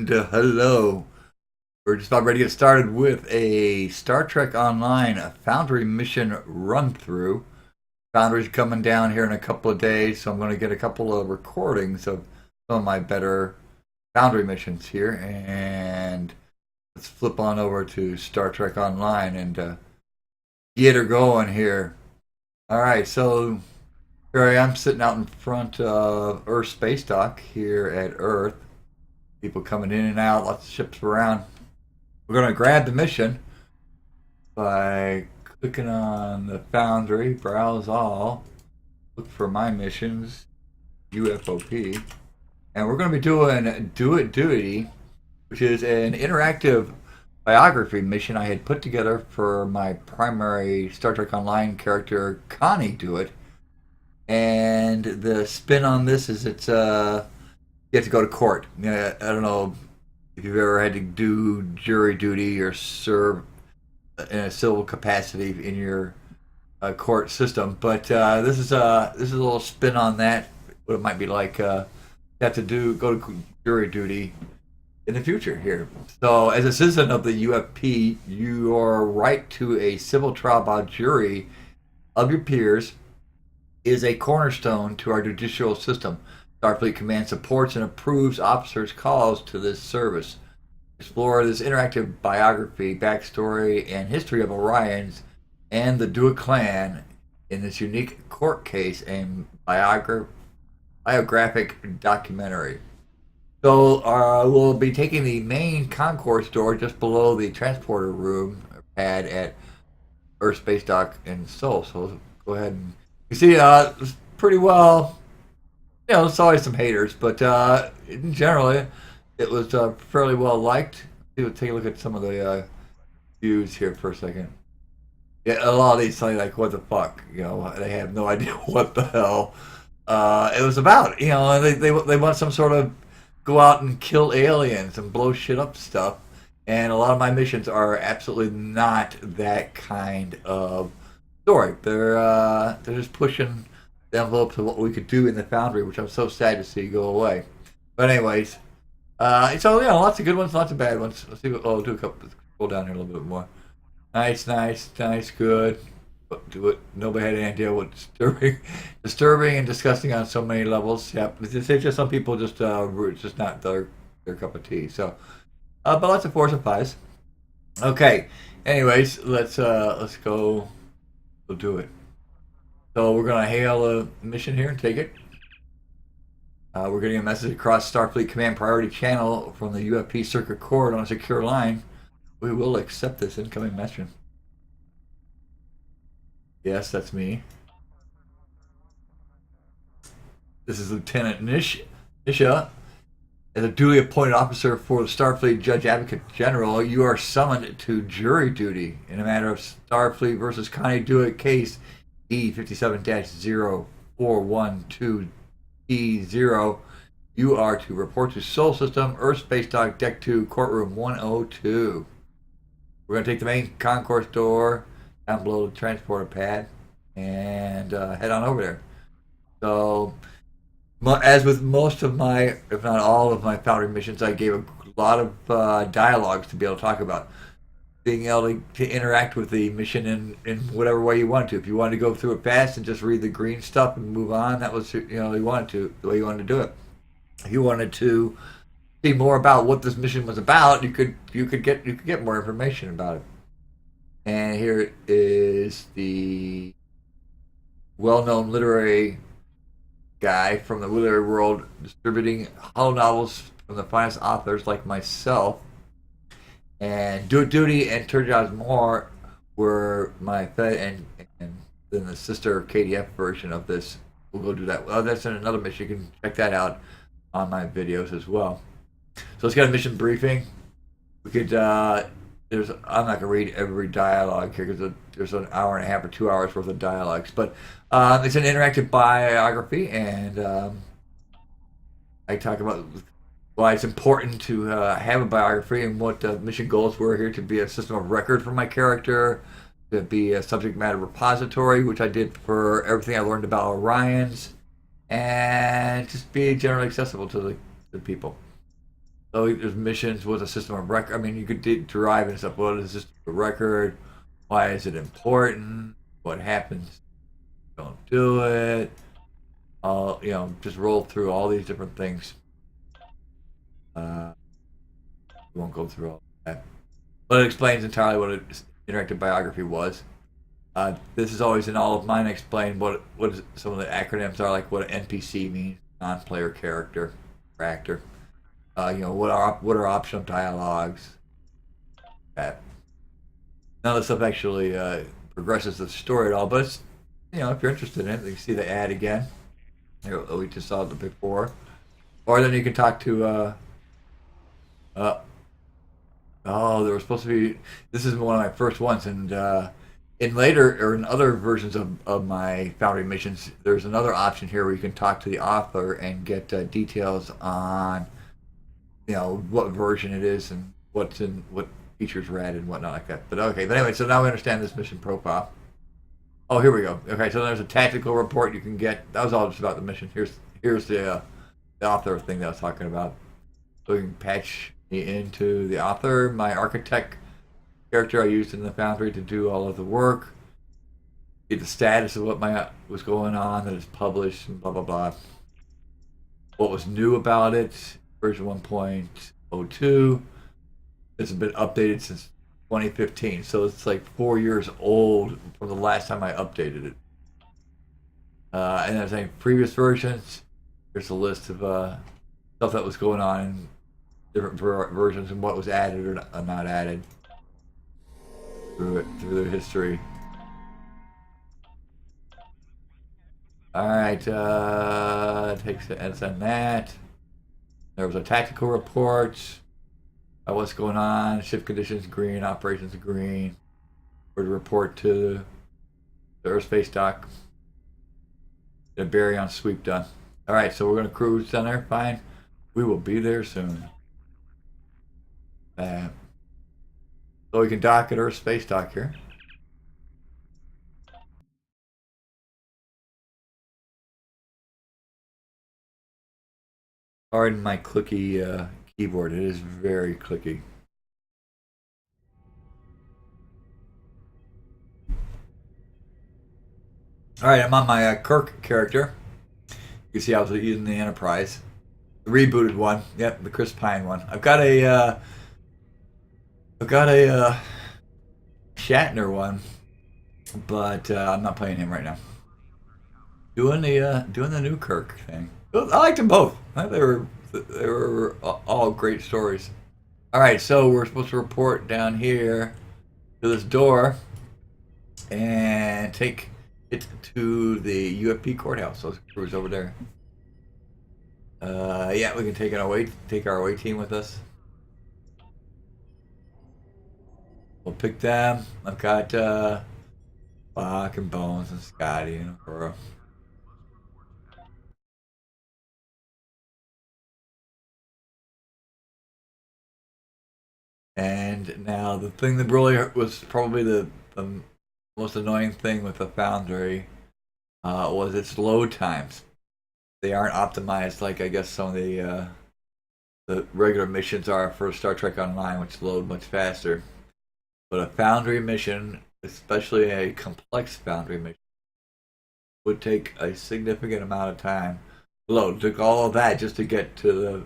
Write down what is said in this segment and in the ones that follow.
and hello. We're just about ready to get started with a Star Trek Online Foundry mission run through. Foundry's coming down here in a couple of days, so I'm going to get a couple of recordings of some of my better Foundry missions here. And let's flip on over to Star Trek Online and get her going here. All right, so here I am sitting out in front of Earth Space Dock here at Earth. People coming in and out, lots of ships around. We're going to grab the mission by clicking on the Foundry, browse all, look for my missions, UFoP, and we're going to be doing Do'it, which is an interactive biography mission I had put together for my primary Star Trek Online character, Connie Do'it. And the spin on this is you have to go to court. I don't know if you've ever had to do jury duty or serve in a civil capacity in your court system, but this is a little spin on that. What it might be like you have to go to jury duty in the future here. So, as a citizen of the UFP, your right to a civil trial by jury of your peers is a cornerstone to our judicial system. Starfleet Command supports and approves officers' calls to this service. Explore this interactive biography, backstory, and history of Orions and the Do'it clan in this unique court case and biographic documentary. So we'll be taking the main concourse door just below the transporter room pad at Earth Space Dock in Seoul. So go ahead and you see it's pretty well. There's always some haters, but in general, it was fairly well liked. Take a look at some of the views here for a second. Yeah, a lot of these say like, "What the fuck?" They have no idea what the hell it was about. They want some sort of go out and kill aliens and blow shit up stuff. And a lot of my missions are absolutely not that kind of story. They're just pushing the envelope to what we could do in the Foundry, which I'm so sad to see go away. But anyways, so lots of good ones, lots of bad ones. Let's see. I'll do a couple. Scroll down here a little bit more. Nice, good. Do it. Nobody had any idea what disturbing and disgusting on so many levels. Yeah, it's just some people just it's just not their cup of tea. So, but lots of 4s and 5s. Okay. Anyways, let's go. We'll do it. So we're going to hail a mission here and take it. We're getting a message across Starfleet Command Priority Channel from the UFP Circuit Court on a secure line. We will accept this incoming message. Yes, that's me. This is Lieutenant Nisha. As a duly appointed officer for the Starfleet Judge Advocate General, you are summoned to jury duty in a matter of Starfleet versus Connie Do'it case E57-0412T0. You are to report to Sol System, Earth Space Dock, Deck 2, Courtroom 102. We're going to take the main concourse door down below the transporter pad and head on over there. So, as with most of my, if not all of my Foundry missions, I gave a lot of dialogues to be able to talk about. Being able to interact with the mission in whatever way you want to. If you wanted to go through it fast and just read the green stuff and move on, that was you wanted to the way you wanted to do it. If you wanted to see more about what this mission was about, you could get more information about it. And here is the well-known literary guy from the literary world distributing hollow novels from the finest authors like myself. And Do It Duty and Turjaz Moore were my and then the sister KDF version of this. We'll go do that. Well, that's in another mission. You can check that out on my videos as well. So let's get a mission briefing. We could I'm not gonna read every dialogue here because there's an hour and a half or 2 hours worth of dialogues, but it's an interactive biography, and I talk about why it's important to have a biography and what the mission goals were here: to be a system of record for my character, to be a subject matter repository, which I did for everything I learned about Orions, and just be generally accessible to the people. So there's missions with a system of record. I mean, you could derive and stuff. What is a system of record? Why is it important? What happens? If you don't do it. Just roll through all these different things. We won't go through all that. But it explains entirely what an interactive biography was. This is always in all of mine. Explain what some of the acronyms are, like what an NPC means, non-player character or actor. What are optional dialogues. That none of the stuff actually progresses the story at all. But it's, if you're interested in it, you can see the ad again. We just saw it before, or then you can talk to. There was supposed to be. This is one of my first ones, and in later or in other versions of my Foundry missions, there's another option here where you can talk to the author and get details on, what version it is and what features were added and whatnot like that. But anyway, so now we understand this mission profile. Oh, here we go. Okay, so there's a tactical report you can get. That was all just about the mission. Here's the author thing that I was talking about. So you can patch me into the author, my architect character I used in the Foundry to do all of the work. Get the status of what was going on, that it's published, and blah blah blah. What was new about it? Version 1.02. It's been updated since 2015, so it's like 4 years old from the last time I updated it. And there's any previous versions. There's a list of stuff that was going on in different versions and what was added or not added through the history. All right, takes the edits on that. There was a tactical report. What's going on? Ship conditions green, operations green. Or to report to the Earth dock. The baryon sweep done. All right, so we're gonna cruise down there. Fine. We will be there soon. So we can dock at Earth dock here. Pardon my clicky keyboard. It is very clicky. All right, I'm on my Kirk character. You can see I was using the Enterprise, the rebooted one. Yep, the Chris Pine one. I've got a Shatner one, but I'm not playing him right now. Doing the new Kirk thing. I liked them both. They were all great stories. All right, so we're supposed to report down here to this door and take it to the UFP courthouse. So let's cruise over there. Yeah, we can take our away team with us. We'll pick them. I've got Bach and Bones and Scotty and Aurora. And now the thing that really was probably the most annoying thing with the Foundry was its load times. They aren't optimized like I guess some of the regular missions are for Star Trek Online, which load much faster. But a Foundry mission, especially a complex Foundry mission, would take a significant amount of time. Load took all of that just to get to the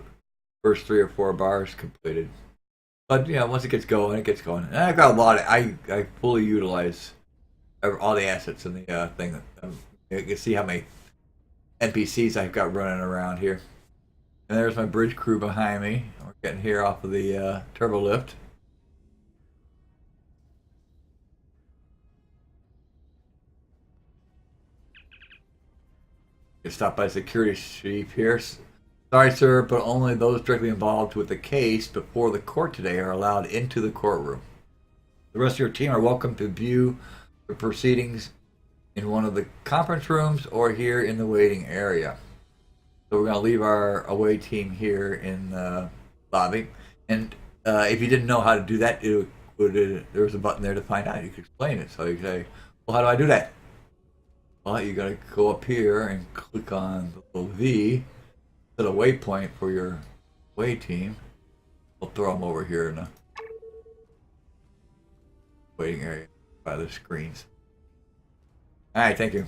first 3 or 4 bars completed. But once it gets going, it gets going. And I've got a lot of I fully utilize all the assets in the thing. You can see how many NPCs I've got running around here. And there's my bridge crew behind me. We're getting here off of the turbo lift. Get stopped by security chief here. Sorry, sir, but only those directly involved with the case before the court today are allowed into the courtroom. The rest of your team are welcome to view the proceedings in one of the conference rooms or here in the waiting area. So we're going to leave our away team here in the lobby. And if you didn't know how to do that, there was a button there to find out. You could explain it. So you could say, well, how do I do that? Well, you got to go up here and click on the little V. Set a waypoint for your away team. We'll throw them over here in the waiting area by the screens. All right, thank you.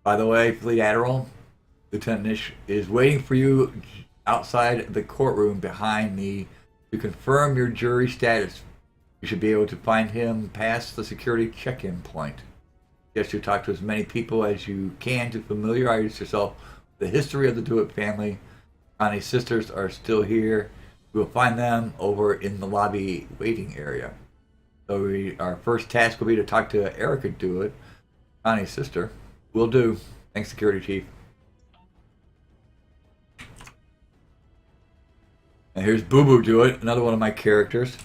By the way, Fleet Admiral, Lieutenant Nish is waiting for you outside the courtroom behind me to confirm your jury status. You should be able to find him past the security check-in point. Yes, you talk to as many people as you can to familiarize yourself with the history of the Do'it family. Connie's sisters are still here. You will find them over in the lobby waiting area. So our first task will be to talk to Erica Do'it, Connie's sister. Will do. Thanks, Security Chief. And here's Boo Boo Do'it, another one of my characters.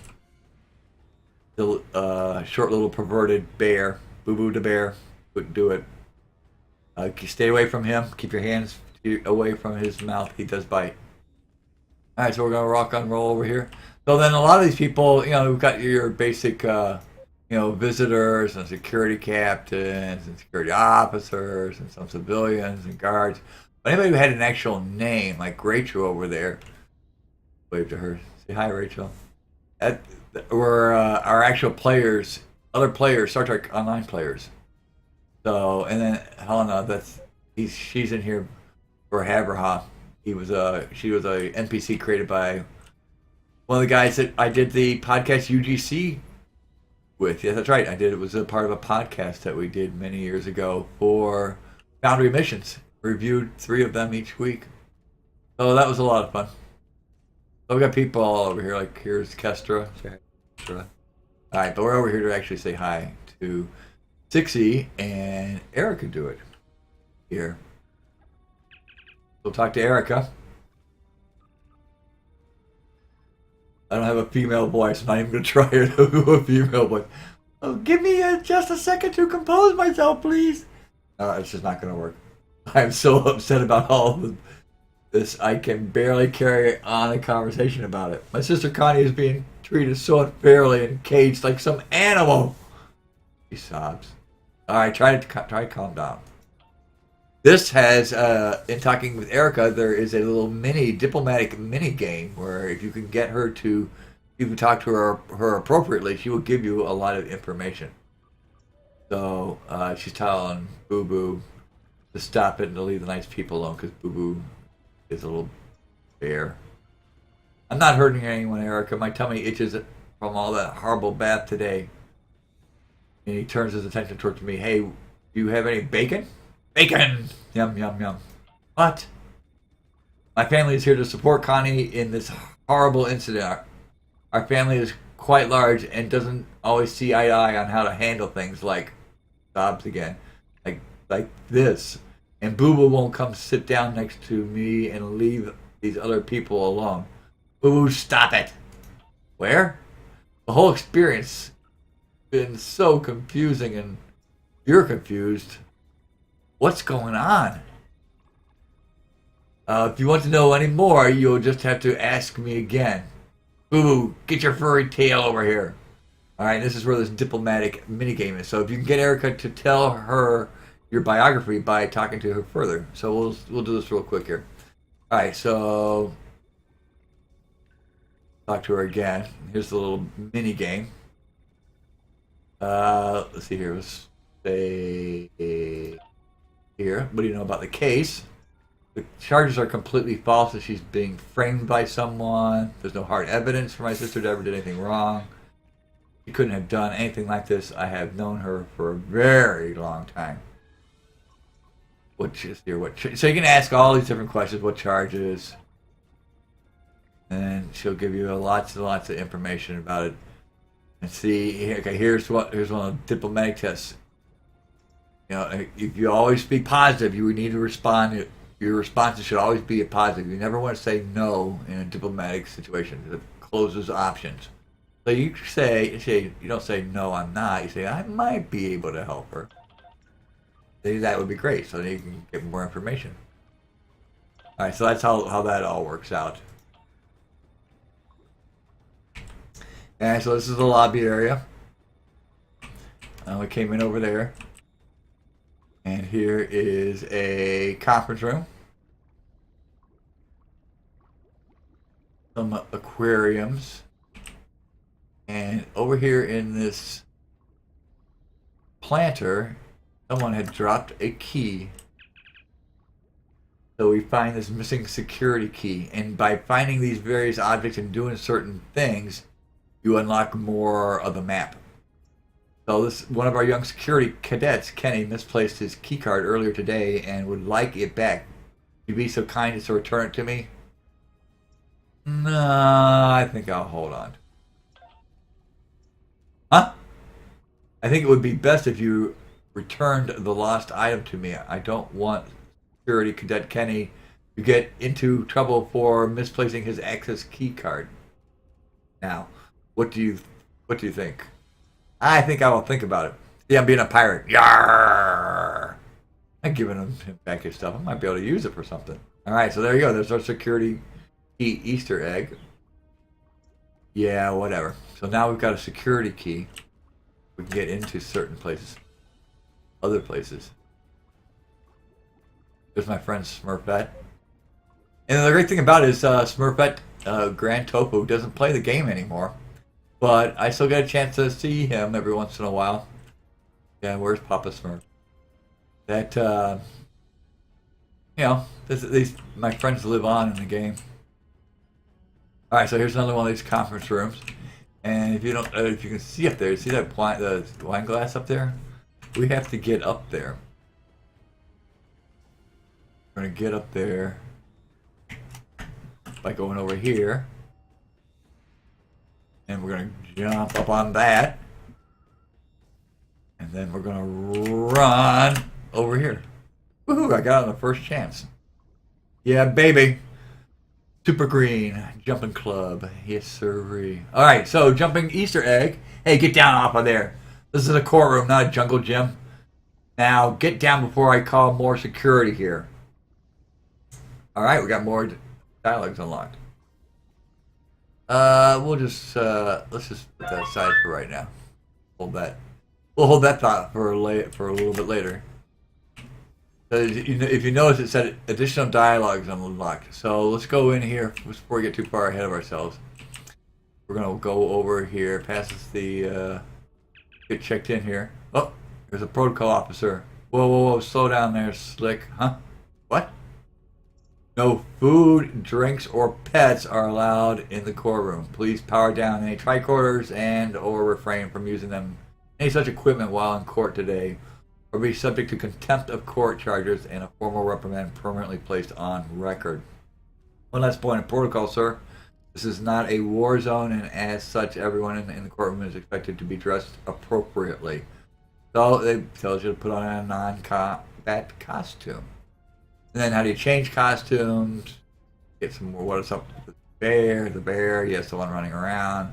The short little perverted bear. Boo Boo the bear. Do it. Stay away from him. Keep your hands away from his mouth. He does bite. Alright, so we're going to rock and roll over here. So then a lot of these people, you know, we've got your basic, visitors and security captains and security officers and some civilians and guards. But anybody who had an actual name, like Rachel over there, wave to her. Say hi, Rachel. Were our actual players, other players, Star Trek Online players. So, and then Helena, she's in here for Haberha. She was a NPC created by one of the guys that I did the podcast UGC with. Yeah, that's right. It was a part of a podcast that we did many years ago for Foundry missions. Reviewed 3 of them each week. So that was a lot of fun. So we got people all over here. Like here's Kestra. All right, but we're over here to actually say hi to Sixie and Erica Do'it here. We'll talk to Erica. I don't have a female voice. I'm not even going to try it with a female voice. Oh, give me just a second to compose myself, please. It's just not going to work. I'm so upset about all of this. I can barely carry on a conversation about it. My sister Connie is being treated so unfairly and caged like some animal. She sobs. All right, try to calm down. This has, in talking with Erica, there is a little diplomatic mini game where if you can get her to, you can talk to her appropriately, she will give you a lot of information. So she's telling Boo Boo to stop it and to leave the nice people alone because Boo Boo is a little bear. I'm not hurting anyone, Erica. My tummy itches from all that horrible bath today. And he turns his attention towards me. Hey, do you have any bacon? Bacon! Yum, yum, yum. What? My family is here to support Connie in this horrible incident. Our family is quite large and doesn't always see eye to eye on how to handle things like sobs again. Like this. And Boo Boo won't come sit down next to me and leave these other people alone. Boo Boo, stop it! Where? The whole experience has been so confusing and you're confused. What's going on? If you want to know any more, you'll just have to ask me again. Boo Boo, get your furry tail over here. Alright, this is where this diplomatic minigame is. So if you can get Erica to tell her your biography by talking to her further. So we'll do this real quick here. Alright, so talk to her again. Here's the little mini game. Let's see here. Let's say here. What do you know about the case? The charges are completely false that she's being framed by someone. There's no hard evidence for my sister to ever did anything wrong. She couldn't have done anything like this. I have known her for a very long time. So you can ask all these different questions. What charges? And she'll give you lots and lots of information about it. And see, okay, here's one of the diplomatic tests. You know, if you always speak positive, you need to respond. Your responses should always be a positive. You never want to say no in a diplomatic situation. It closes options. So you say you don't say no, I'm not. You say I might be able to help her. That would be great. So then you can get more information. All right, so that's how that all works out. And so this is the lobby area. We came in over there. And here is a conference room. some aquariums. And over here in this planter, someone had dropped a key. So we find this missing security key. And by finding these various objects and doing certain things, you unlock more of the map. So this one of our young security cadets, Kenny, misplaced his key card earlier today and would like it back. Would you be so kind as to return it to me? No, I think I'll hold on. Huh? I think it would be best if you returned the lost item to me. I don't want security cadet Kenny to get into trouble for misplacing his access key card. Now, what do you think? I think I will think about it. Yeah, I'm being a pirate. Yarr! I'm giving him back his stuff. I might be able to use it for something. All right, so there you go. There's our security key Easter egg. Yeah, whatever. So now we've got a security key. We can get into certain places. Other places. There's my friend Smurfette. And the great thing about it is Smurfette Grand Tofu doesn't play the game anymore. But I still get a chance to see him every once in a while. Yeah, where's Papa Smurf? That, you know, these my friends live on in the game. Alright, so here's another one of these conference rooms. And if you don't, if you can see up there, see that the wine glass up there? We have to get up there. We're going to get up there by going over here. And we're going to jump up on that. And then we're going to run over here. Woohoo, I got it on the first chance. Yeah, baby. Super Green Jumping Club. Yes, sirree. Alright, so jumping Easter egg. Hey, get down off of there. This is a courtroom, not a jungle gym. Now, get down before I call more security here. Alright, we got more dialogues unlocked. We'll just let's just put that aside for right now. Hold that. We'll hold that thought for a little bit later. If you notice, it said additional dialogues unlocked. So let's go in here before we get too far ahead of ourselves. We're gonna go over here, past the get checked in here. Oh, there's a protocol officer. Whoa, whoa, whoa! Slow down there, Slick. Huh? What? No food, drinks, or pets are allowed in the courtroom. Please power down any tricorders and/or refrain from using any such equipment while in court today, or be subject to contempt of court charges and a formal reprimand permanently placed on record. One last point of protocol, sir. This is not a war zone, and as such, everyone in the courtroom is expected to be dressed appropriately. So they tell you to put on a non-combat costume. And then how do you change costumes? Get some more. What is up with the bear? The bear, yes, the one running around.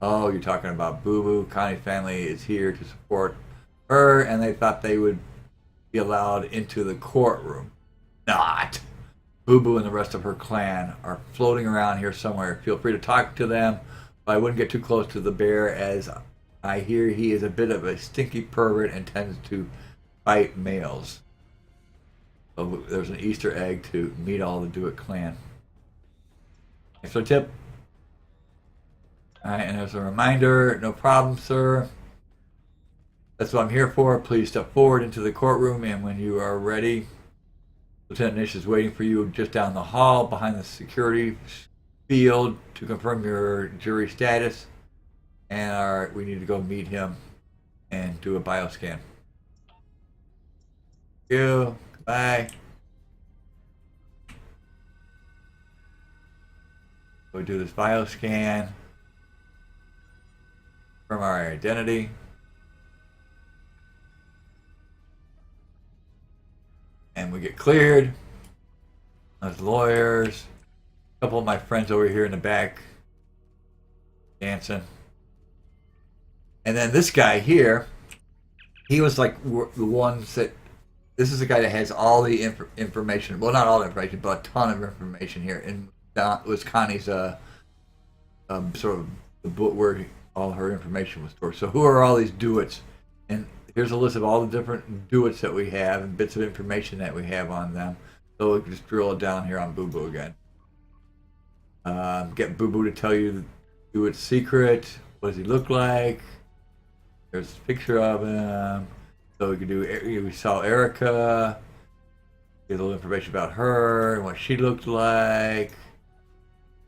Oh, you're talking about Boo Boo. Connie's family is here to support her, and they thought they would be allowed into the courtroom. Not. Boo Boo and the rest of her clan are floating around here somewhere. Feel free to talk to them, but I wouldn't get too close to the bear, as I hear he is a bit of a stinky pervert and tends to bite males. So there's an Easter egg to meet all the Do'it clan. Thanks for the tip. Alright, and there's a reminder. No problem, sir. That's what I'm here for. Please step forward into the courtroom, and when you are ready, Lieutenant Nish is waiting for you just down the hall behind the security field to confirm your jury status. And we need to go meet him and do a bioscan. Thank you. Bye. We do this bioscan from our identity. And we get cleared. There's lawyers. A couple of my friends over here in the back dancing. And then this guy here, he was like the ones that. This is the guy that has all the information. Well, not all the information, but a ton of information here. And that was Connie's sort of the book where all her information was stored. So who are all these Do'its? And here's a list of all the different Do'its that we have and bits of information that we have on them. So we'll just drill it down here on Boo Boo again. Get Boo Boo to tell you Do'it's secret. What does he look like? There's a picture of him. So we could do. We saw Erica. Get a little information about her and what she looked like.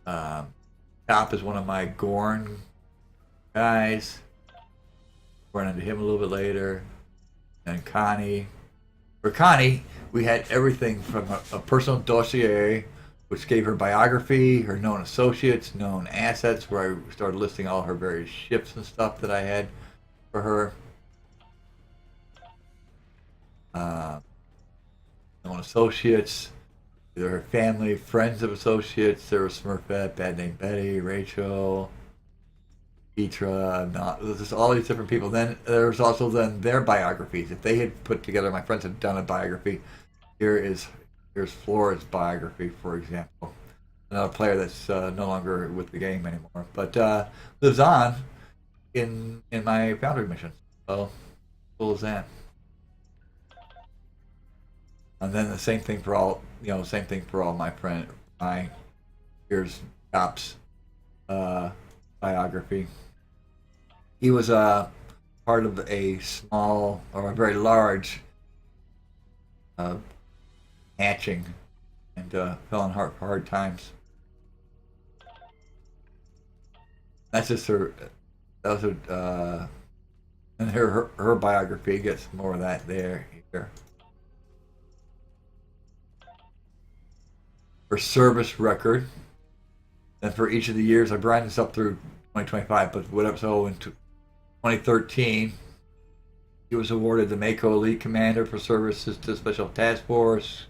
Top is one of my Gorn guys. Run into him a little bit later. And Connie. For Connie, we had everything from a personal dossier, which gave her biography, her known associates, known assets, where I started listing all her various ships and stuff that I had for her. Known associates, either her family, friends of associates. There was Smurfette, Bad Name Betty, Rachel, Petra, just all these different people. Then there's also then their biographies. If they had put together, my friends had done a biography. Here's Flora's biography, for example. Another player that's no longer with the game anymore, but lives on in my Foundry mission. So cool as that. And then the same thing for all, same thing for all my here's Cop's biography. He was part of a small or a very large hatching and fell on hard times. That's just her. That was her. And her biography gets more of that here. Her service record. And for each of the years, I brought this up through 2025, but whatever. So in 2013, he was awarded the Mako Elite Commander for services to Special Task Force.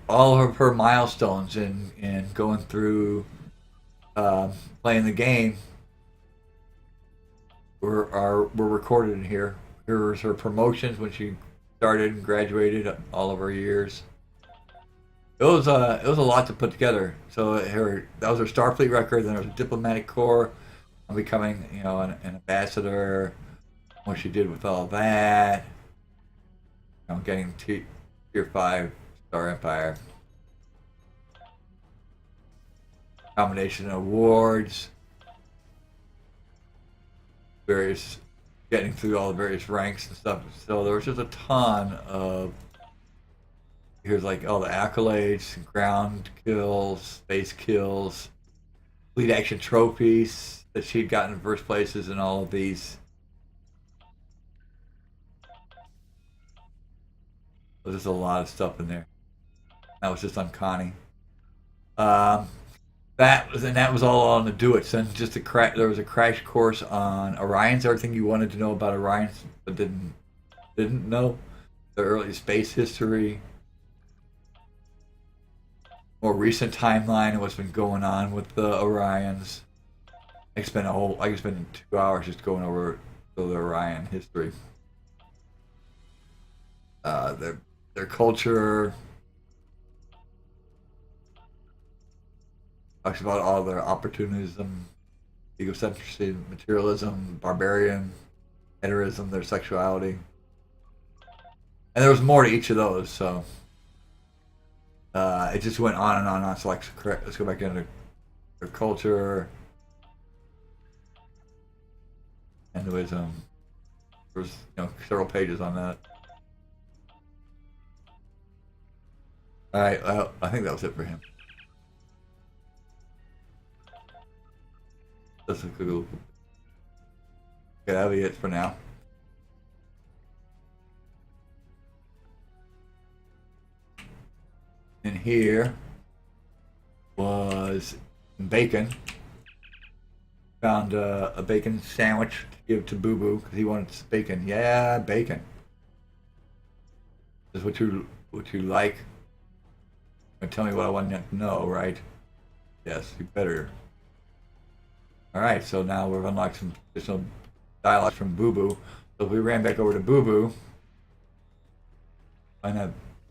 All of her milestones in going through playing the game were recorded in here. Here's her promotions when she started and graduated, all of her years. It was a lot to put together. So that was her Starfleet record. Then there was a diplomatic corps, on becoming an ambassador. What she did with all that, getting tier 5 Star Empire, combination of awards, getting through all the various ranks and stuff. So there was just a ton of. Here's like all the accolades, ground kills, space kills, fleet action trophies that she'd gotten in first places in all of these. There's a lot of stuff in there. That was just on Connie. That was all on the Do'its. And just there was a crash course on Orions, everything you wanted to know about Orions, but didn't know. The early space history. More recent timeline of what's been going on with the Orions. I could spend 2 hours just going over the Orion history. Their culture. Talks about all their opportunism, egocentrism, materialism, barbarian, heterism, their sexuality. And there was more to each of those, so it just went on and on and on. So let's go back into their culture, Hinduism. There's several pages on that. All right, I think that was it for him. That's a good. Okay, that'll be it for now. In here was bacon. Found a bacon sandwich to give to Boo Boo because he wanted bacon. Yeah, bacon. This is what you like. Tell me what I want to know, right? Yes, you better. Alright, so now we've unlocked some additional dialogue from Boo Boo. So if we ran back over to Boo Boo, find that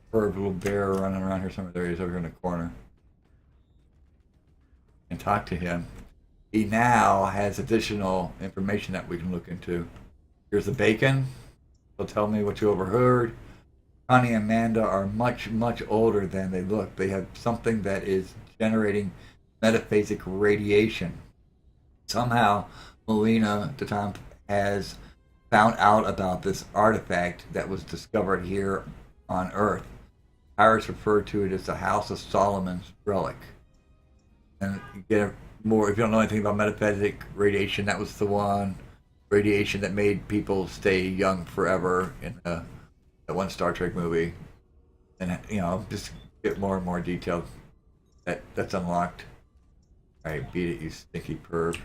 bird little bear running around here somewhere. There he is over here in the corner. And talk to him. He now has additional information that we can look into. Here's the bacon. So tell me what you overheard. Connie and Amanda are much, much older than they look. They have something that is generating metaphasic radiation. Somehow, Melina Tatamp has found out about this artifact that was discovered here on Earth. Pirates refer to it as the House of Solomon's relic. And you get more, if you don't know anything about metaphasic radiation, that was the one radiation that made people stay young forever in that one Star Trek movie. And just get more and more detailed. That's unlocked. Alright, beat it, you stinky perv.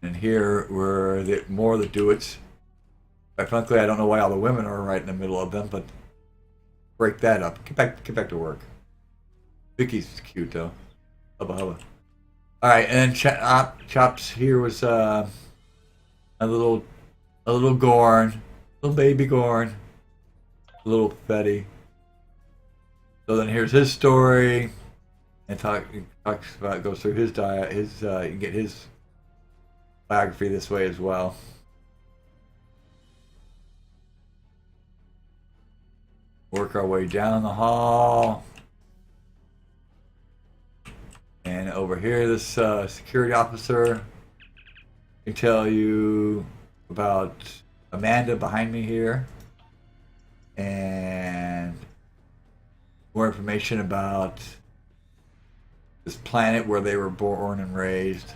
And here were more of the Do'its. Quite frankly, I don't know why all the women are right in the middle of them, but break that up. Get back to work. Vicky's cute though. Hubba hubba. All right, and then Chops here was a little Gorn, little baby Gorn, a little Fetty. So then here's his story, and goes through his diet. You can get his biography this way as well. Work our way down the hall. And over here, this security officer can tell you about Amanda behind me here. And more information about this planet where they were born and raised.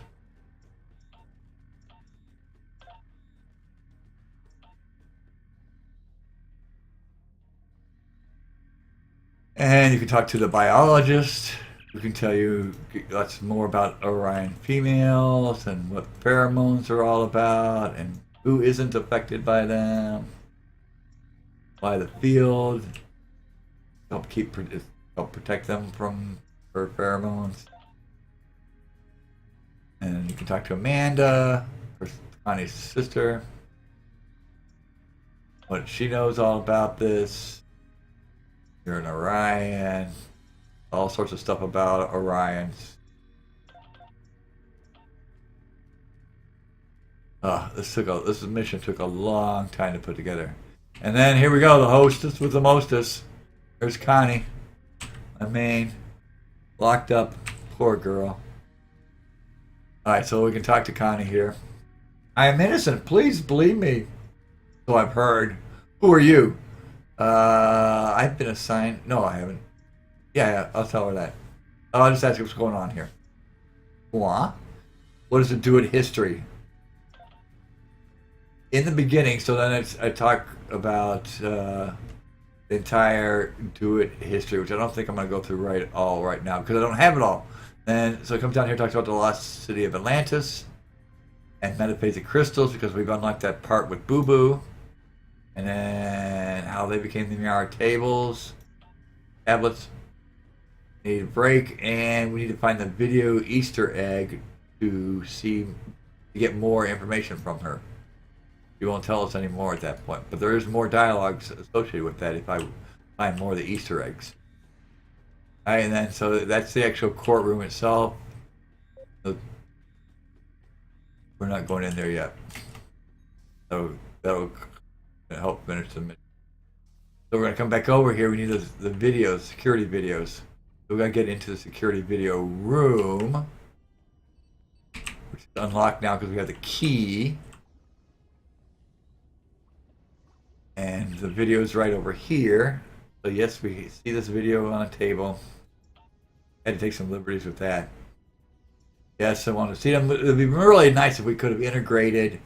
And you can talk to the biologist, who can tell you lots more about Orion females and what pheromones are all about and who isn't affected by them, by the field, help protect them from her pheromones. And you can talk to Amanda, Connie's sister, what she knows all about this. You're an Orion. All sorts of stuff about Orions. This mission took a long time to put together. And then here we go, the hostess with the mostess. There's Connie, my main, locked up, poor girl. Alright, so we can talk to Connie here. I am innocent, please believe me. So I've heard. Who are you? I've been assigned. No, I haven't. Yeah, I'll tell her that. I'll just ask you what's going on here. What? What does it do with history? In the beginning, so then I talk about the entire Do'it history, which I don't think I'm going to go through right now because I don't have it all. And so it comes down here, talks about the lost city of Atlantis and metaphasic crystals because we've unlocked that part with Boo Boo. And then how they became the Miara tablets. We need a break, and we need to find the video Easter egg to get more information from her. She won't tell us any more at that point, but there is more dialogues associated with that if I find more of the Easter eggs. All right, and then so that's the actual courtroom itself. We're not going in there yet. So that'll help finish the mission. So we're going to come back over here. We need the videos, security videos. So we're going to get into the security video room, which is unlocked now because we have the key. And the video is right over here. So yes, we see this video on a table. Had to take some liberties with that. Yes, I want to see them. It would be really nice if we could have integrated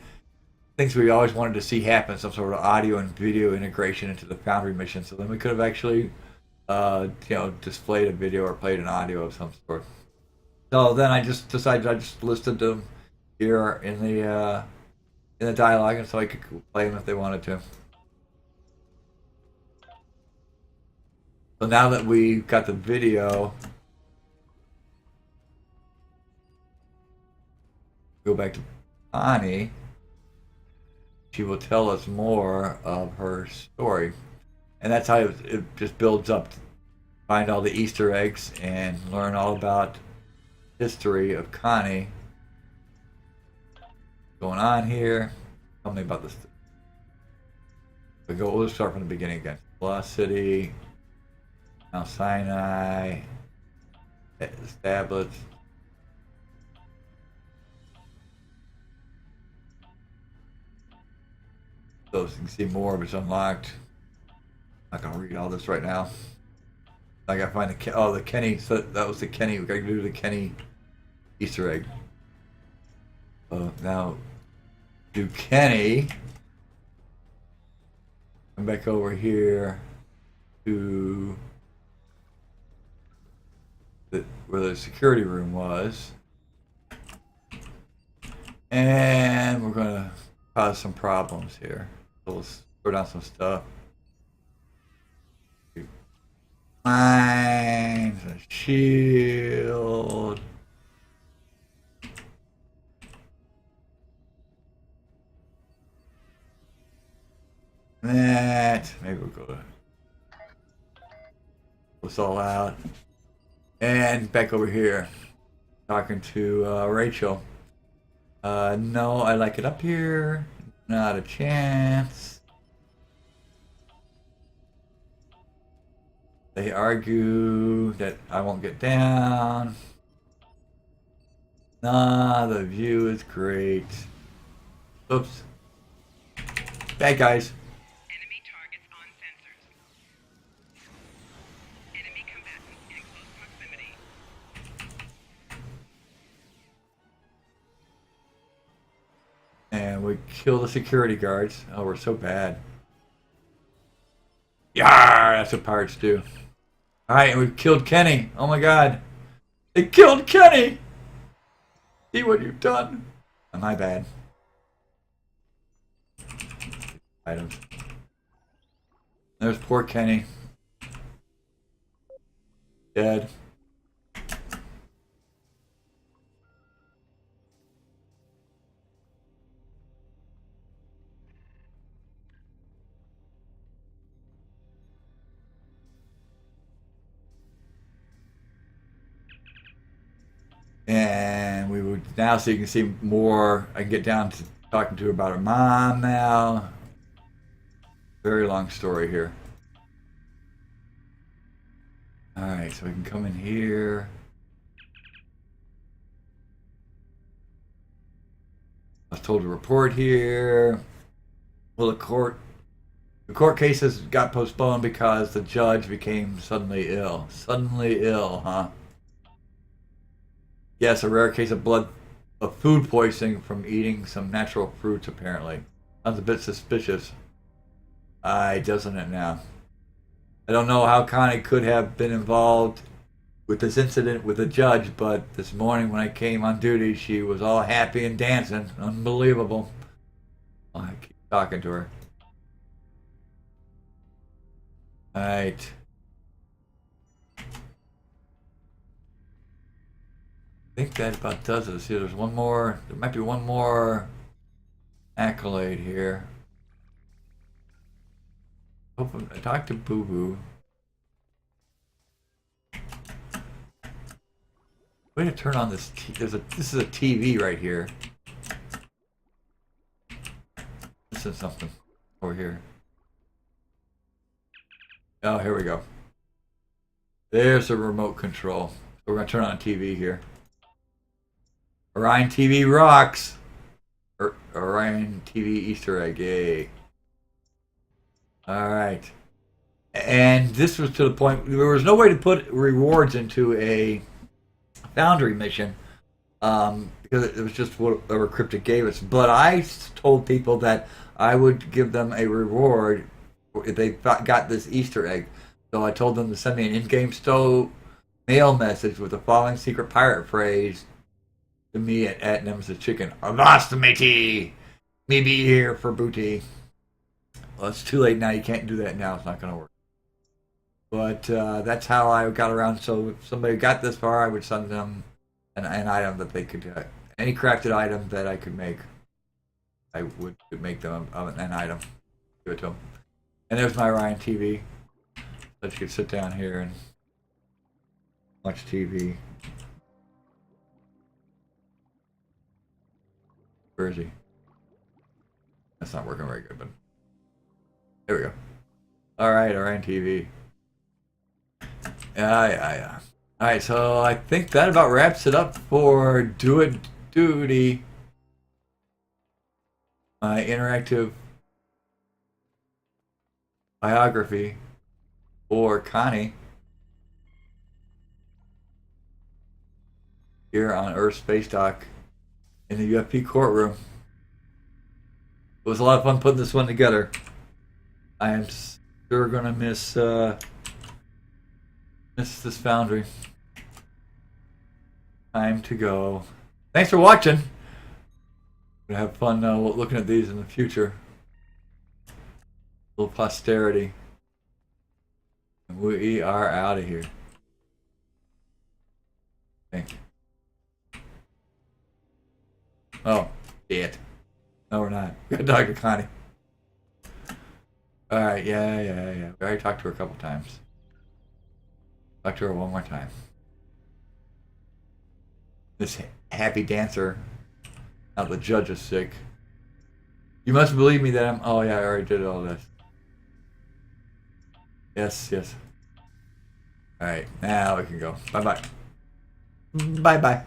things we always wanted to see happen, some sort of audio and video integration into the Foundry mission. So then we could have actually, displayed a video or played an audio of some sort. So then I just decided I just listed them here in the dialogue, and so I could play them if they wanted to. So now that we've got the video, go back to Connie. She will tell us more of her story. And that's how it just builds up. Find all the Easter eggs and learn all about history of Connie. What's going on here? Tell me about this. We'll start from the beginning again. Lost City, Mount Sinai, tablets. So you can see more of it's unlocked. Not gonna read all this right now. I gotta find the Kenny. So that was the Kenny. We gotta do the Kenny Easter egg. Now do Kenny. Come back over here to where the security room was, and we're gonna cause some problems here. So let's throw down some stuff. Mines, a shield. That maybe we'll go to this all out. And back over here, talking to Rachel. No, I like it up here. Not a chance. They argue that I won't get down. Nah, the view is great. Oops. Bad guys. Enemy targets on sensors. Enemy combatants in close proximity. And we kill the security guards. Oh, we're so bad. Yeah, that's what pirates do. Alright, and we've killed Kenny. Oh my god. They killed Kenny! See what you've done. Oh, my bad. Items. There's poor Kenny. Dead. And we would now, so you can see more. I can get down to talking to her about her mom now. Very long story here. Alright, so we can come in here. I was told to report here. Well, the court cases got postponed because the judge became suddenly ill. Suddenly ill, huh? Yes, a rare case of food poisoning from eating some natural fruits, apparently. Sounds a bit suspicious. Doesn't it now? I don't know how Connie could have been involved with this incident with the judge, but this morning when I came on duty, she was all happy and dancing. Unbelievable. I keep talking to her. Alright. I think that about does it. See, there's one more. There might be one more accolade here. Open. I talked to Boo Boo. Way to turn on this. This is a TV right here. This is something over here. Oh, here we go. There's a remote control. So we're gonna turn on a TV here. Orion TV rocks. Orion TV Easter egg, yay. Alright. And this was to the point, there was no way to put rewards into a Foundry mission because it was just whatever Cryptic gave us. But I told people that I would give them a reward if they got this Easter egg. So I told them to send me an in-game STO mail message with the following secret pirate phrase to me at Nemesis Chicken. Avast matey! Me be here for booty. Well, it's too late now. You can't do that now. It's not going to work. But that's how I got around. So if somebody got this far, I would send them an item that they could, any crafted item that I could make. I would make them an item. Give it to them. And there's my Orion TV. So you could sit down here and watch TV. Where is he? That's not working very good, but There we go. All right, Orion TV. Yeah. All right, so I think that about wraps it up for Do It Duty, my interactive biography for Connie here on Earth Space Dock in the UFP courtroom. It was a lot of fun putting this one together. I am sure gonna miss this foundry. Time to go. Thanks for watching. Gonna have fun looking at these in the future. A little posterity. And we are out of here. Thank you. Oh, shit. No, we're not. We gotta talk to Connie. Alright, yeah. We already talked to her a couple times. Talk to her one more time. This happy dancer. Now the judge is sick. You must believe me that I'm... Oh yeah, I already did all this. Yes. Alright, now we can go. Bye-bye. Bye-bye.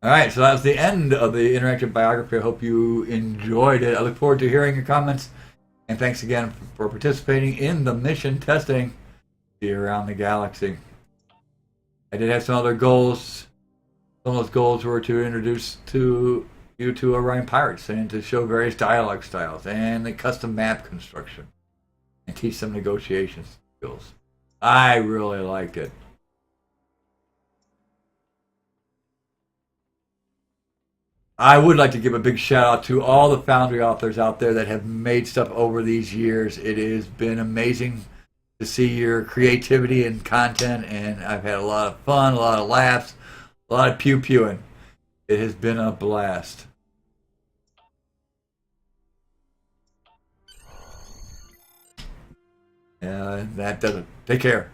All right, so that was the end of the interactive biography. I hope you enjoyed it. I look forward to hearing your comments. And thanks again for participating in the mission testing here around the galaxy. I did have some other goals. Some of those goals were to introduce you to Orion Pirates and to show various dialogue styles and the custom map construction and teach some negotiation skills. I really liked it. I would like to give a big shout out to all the Foundry authors out there that have made stuff over these years. It has been amazing to see your creativity and content, and I've had a lot of fun, a lot of laughs, a lot of pew-pewing. It has been a blast. That does it. Take care.